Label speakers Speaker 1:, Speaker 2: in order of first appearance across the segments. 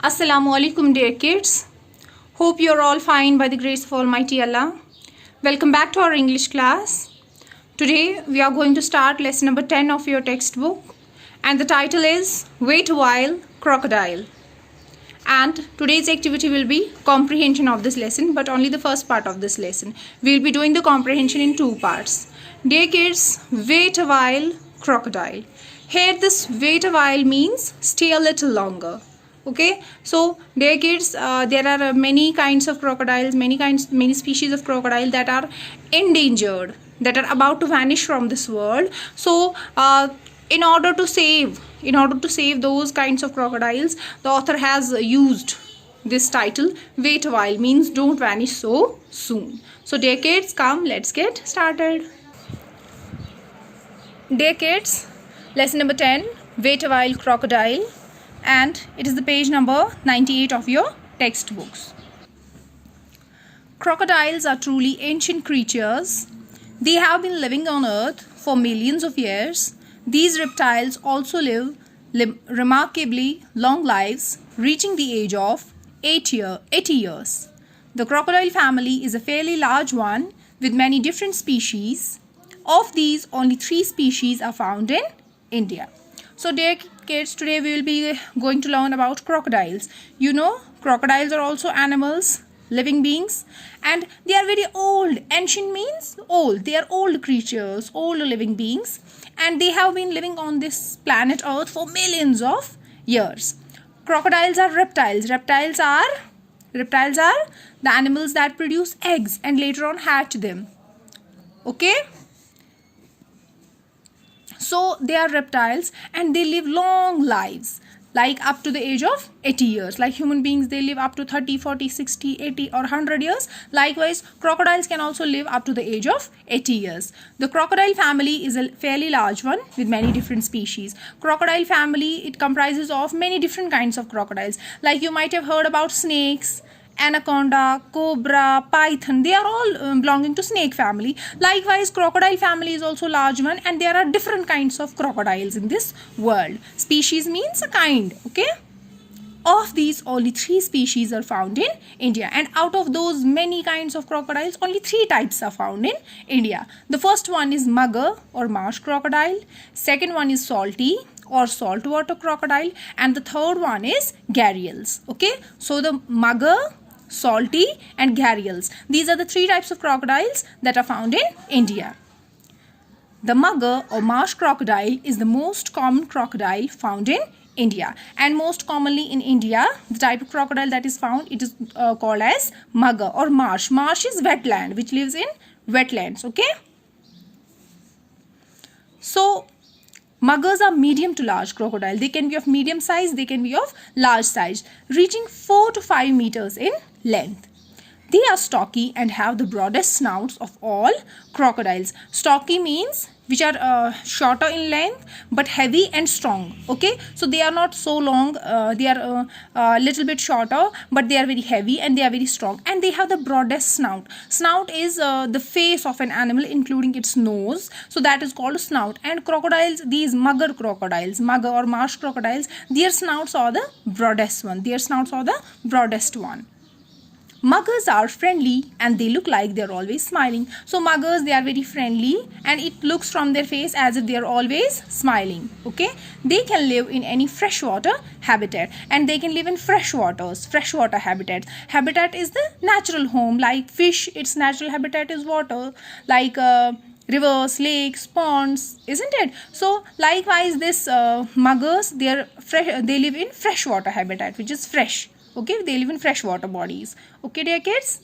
Speaker 1: Assalamu alaikum, dear kids. Hope you're all fine by the grace of Almighty Allah. Welcome back to our English class. Today we are going to start lesson number 10 of your textbook, and the title is Wait a While, Crocodile. And today's activity will be comprehension of this lesson, but only the first part of this lesson. We will be doing the comprehension in two parts. Dear kids, wait a while, crocodile. Here this wait a while means stay a little longer. Okay, so dear kids, there are many kinds of crocodiles, many species of crocodile that are endangered, that are about to vanish from this world. So in order to save those kinds of crocodiles, the author has used this title, wait a while, means don't vanish so soon. So dear kids, come, let's get started. Dear kids, lesson number 10, wait a while, crocodile, and it is the page number 98 of your textbooks. Crocodiles are truly ancient creatures. They have been living on earth for millions of years. These reptiles also live remarkably long lives, reaching the age of 80 years. The crocodile family is a fairly large one with many different species. Of these, only 3 species are found in India. So dear kids, today we will be going to learn about crocodiles. You know, crocodiles are also animals, living beings, and they are very old. Ancient means old. They are old creatures, old living beings, and they have been living on this planet Earth for millions of years. Crocodiles are reptiles. Reptiles are the animals that produce eggs and later on hatch them. Okay? So they are reptiles and they live long lives, like up to the age of 80 years. Like human beings, they live up to 30, 40, 60, 80 or 100 years. Likewise, crocodiles can also live up to the age of 80 years. The crocodile family is a fairly large one with many different species. Crocodile family, it comprises of many different kinds of crocodiles. Like you might have heard about snakes, anaconda, cobra, python. They are all belonging to snake family. Likewise, crocodile family is also large one, and there are different kinds of crocodiles in this world. Species means a kind. Okay, of these, only 3 species are found in India, and out of those many kinds of crocodiles, only 3 types are found in India. The first one is mugger or marsh crocodile. Second one is salty or saltwater crocodile, and the third one is gharials. Okay, so the mugger, salty and gharials, these are the 3 types of crocodiles that are found in India. The mugger or marsh crocodile is the most common crocodile found in India, and most commonly in India, the type of crocodile that is found, it is called as mugger or marsh. Marsh is wetland, which lives in wetlands. Okay, so muggers are medium to large crocodile. They can be of medium size, they can be of large size, reaching 4 to 5 meters in length. They are stocky and have the broadest snouts of all crocodiles. Stocky means which are shorter in length but heavy and strong. Okay, so they are not so long, they are a little bit shorter, but they are very heavy and they are very strong, and they have the broadest snout. Snout is the face of an animal including its nose, so that is called snout. And crocodiles, these mugger crocodiles, mugger or marsh crocodiles, their snouts are the broadest one. Muggers are friendly and they look like they are always smiling. So muggers, they are very friendly and it looks from their face as if they are always smiling. Okay, they can live in any freshwater habitat, and they can live in freshwater habitats. Habitat is the natural home. Like fish, its natural habitat is water. Like rivers, lakes, ponds, isn't it? So likewise, this muggers, they live in freshwater habitat, which is fresh. Okay, they live in freshwater bodies. Okay, dear kids.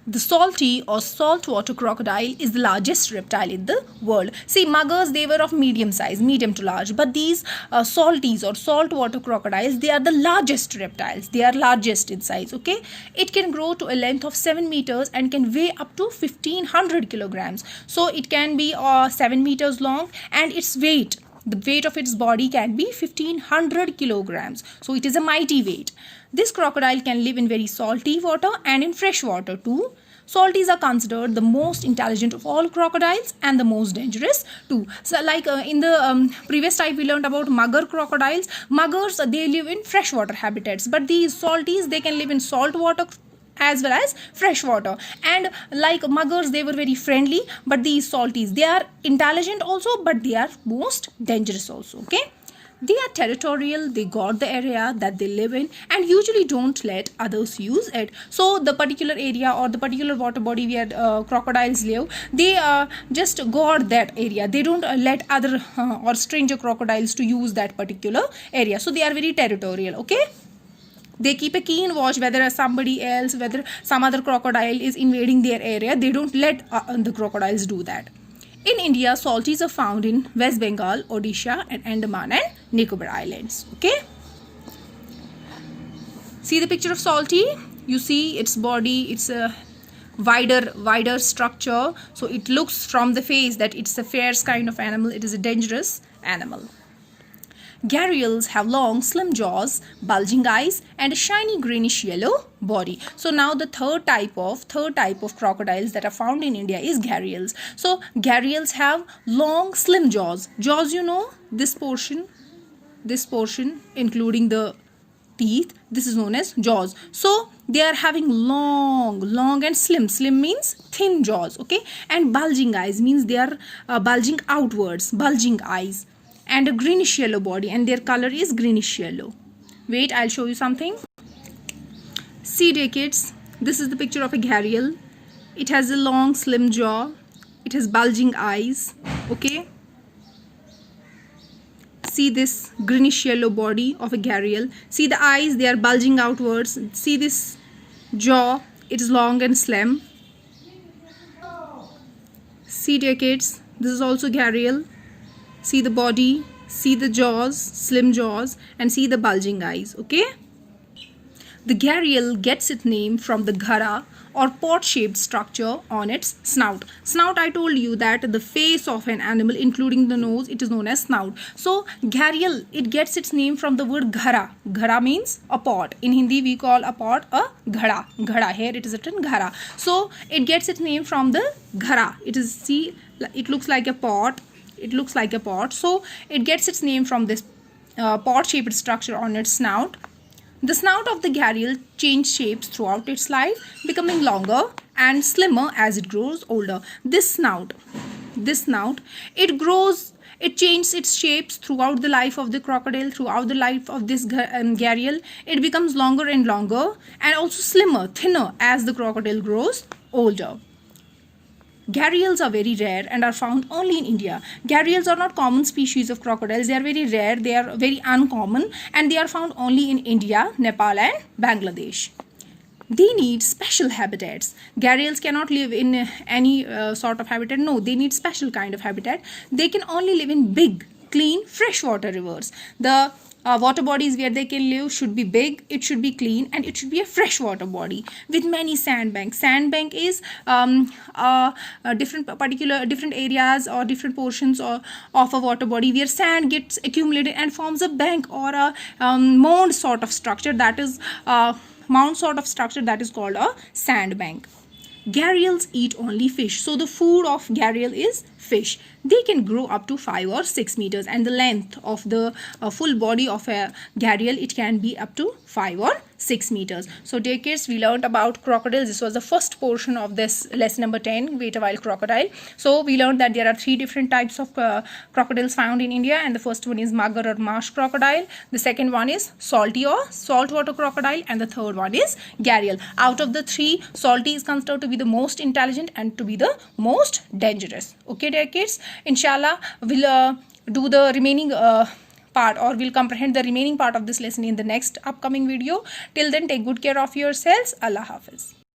Speaker 1: The salty or saltwater crocodile is the largest reptile in the world. See, muggers, they were of medium size, medium to large, but these salties or saltwater crocodiles, they are the largest reptiles. They are largest in size. Okay, it can grow to a length of 7 meters and can weigh up to 1500 kilograms. So it can be 7 meters long, and its weight, the weight of its body can be 1500 kilograms. So it is a mighty weight. This crocodile can live in very salty water and in fresh water too. Salties are considered the most intelligent of all crocodiles and the most dangerous too. So like in the previous type we learned about mugger crocodiles. Muggers, they live in freshwater habitats, but these salties, they can live in salt water as well as fresh water. And like muggers, they were very friendly, but these salties, they are intelligent also, but they are most dangerous also. Okay, they are territorial, they guard the area that they live in and usually don't let others use it. So the particular area or the particular water body where crocodiles live, they just guard that area. They don't let other or stranger crocodiles to use that particular area. So they are very territorial. Okay, they keep a keen watch whether somebody else, whether some other crocodile is invading their area. They don't let the crocodiles do that. In India, salties are found in West Bengal, Odisha, and Andaman and Nicobar Islands. Okay. See the picture of salty. You see its body. It's a wider structure. So it looks from the face that it's a fierce kind of animal. It is a dangerous animal. Gharials have long, slim jaws, bulging eyes, and a shiny greenish yellow body. So now the third type of crocodiles that are found in India is gharials. So gharials have long, slim jaws. Jaws, you know, this portion, including the teeth, this is known as jaws. So they are having long and slim. Slim means thin jaws. Okay, and bulging eyes means they are bulging outwards, bulging eyes. And a greenish yellow body, and their color is greenish yellow. Wait, I'll show you something. See dear kids, this is the picture of a gharial. It has a long slim jaw. It has bulging eyes. Okay, see this greenish yellow body of a gharial. See the eyes, they are bulging outwards. See this jaw, it is long and slim. See dear kids, this is also gharial. See the body, see the jaws, slim jaws, and see the bulging eyes. Okay, the gharial gets its name from the ghara or pot-shaped structure on its snout. Snout, I told you that the face of an animal, including the nose, it is known as snout. So gharial, it gets its name from the word ghara. Ghara means a pot. In Hindi we call a pot a ghada. Ghada, here it is written ghara. So it gets its name from the ghara. It is, see, it looks like a pot. It looks like a pot. So it gets its name from this pot-shaped structure on its snout. The snout of the gharial changes shapes throughout its life, becoming longer and slimmer as it grows older. This snout, it changes its shapes throughout the life of the crocodile, throughout the life of this gharial. It becomes longer and longer and also slimmer, thinner as the crocodile grows older. Gharials are very rare and are found only in India. Gharials are not common species of crocodiles. They are very rare. They are very uncommon and they are found only in India, Nepal and Bangladesh. They need special habitats. Gharials cannot live in any sort of habitat. No, they need special kind of habitat. They can only live in big, clean, freshwater rivers. The water bodies where they can live should be big, it should be clean, and it should be a freshwater body with many sandbanks. Sandbank is different areas or different portions of a water body where sand gets accumulated and forms a bank or a mound sort of structure. That is called a sandbank. Gharials eat only fish. So the food of gharial is fish. They can grow up to 5 or 6 meters, and the length of the full body of a gharial, it can be up to 5 or 6 meters. So dear kids, we learned about crocodiles. This was the first portion of this lesson number 10, Great Wild Crocodile. So we learned that there are 3 different types of crocodiles found in India, and the first one is mugger or marsh crocodile. The second one is salty or saltwater crocodile, and the third one is gharial. Out of the 3, salty is considered to be the most intelligent and to be the most dangerous. Okay dear kids, inshallah we'll do the remaining part, or we'll comprehend the remaining part of this lesson in the next upcoming video. Till then, take good care of yourselves. Allah Hafiz.